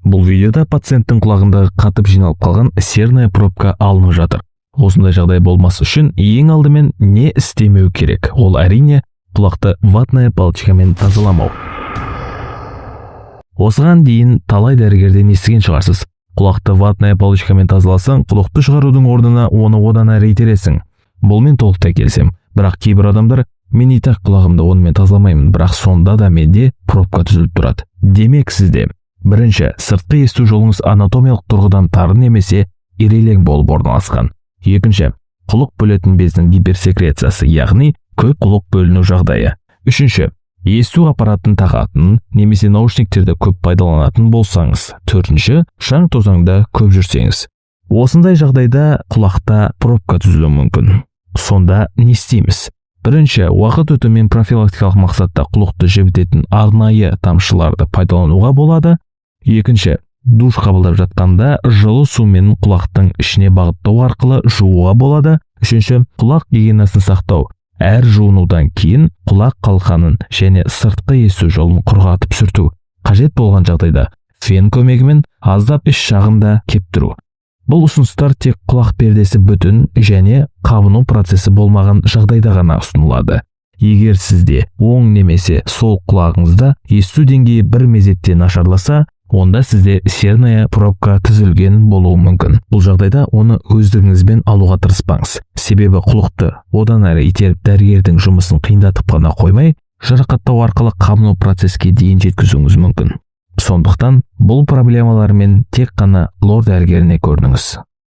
Бұл видеода пациенттің құлағындағы қатып жиналып қалған серная пробка алынып жатыр. Осындай жағдай болмас үшін ең алдымен не істемеу керек? Ол әрине құлақты ватная палочкамен тазаламау. Осыған дейін талай дәрігерден естіген шығарсыз. Құлақты ватная палочкамен тазаласаң, құлақты шығарудың орнына оны одан әрі итересің. Бұл мен толықтай келісем. Бірақ кейбір адамдар мен итак құлағымды онымен тазаламаймын, бірақ сонда да менде пробка түзіліп тұрады. Демек сізде бірінші, сыртқы есту жолыңыз анатомиялық тұрғыдан тар немесе ирелең болып орналасқан. Екінші, құлық бөлетін бездің гиперсекрециясы, яғни көп құлық бөліну жағдайы. Үшінші, есту аппаратын тағатын немесе наушниктерді көп пайдаланатын болсаңыз. Төртінші, шаң тозаңда көп жүрсеңіз. Осындай жағдайда құлақта пробка түзілуі мүмкін. Сонда не істейміз? Бірінші, уақыт өтумен профилактикалық мақсатта құлақты жібітетін арнайы тамшыларды пайдалануға болады. Екінші, душ қабылдап жатқанда жылы сумен құлақтың ішіне бағыттау арқылы жууға болады. Үшінші, құлақ гигиенасын сақтау. Әр жуынудан кейін құлақ қалқанын және сыртқы есту жолын құрғатып сүрту. Қажет болған жағдайда фен көмегімен аздап іш жағында кептіру. Бұл ұсыныстар тек құлақ пердесі бүтін және қабыну процесі болмаған жағдайда ғана ұсынылады. Егер сізде оң немесе сол құлағыңызда есту деңгейі бір мезетте нашарласа, онда сізде серная пробка түзілген болуы мүмкін. Бұл жағдайда оны өздігіңізбен алуға тырыспаңыз. Себебі құлақты одан әрі итеріп дәрігердің жұмысын қиындатып қана қоймай, жарақаттау арқылы қабыну процеске дейін жеткізуіңіз мүмкін. Сондықтан бұл проблемалармен тек қана лор дәрігеріне көрініңіз.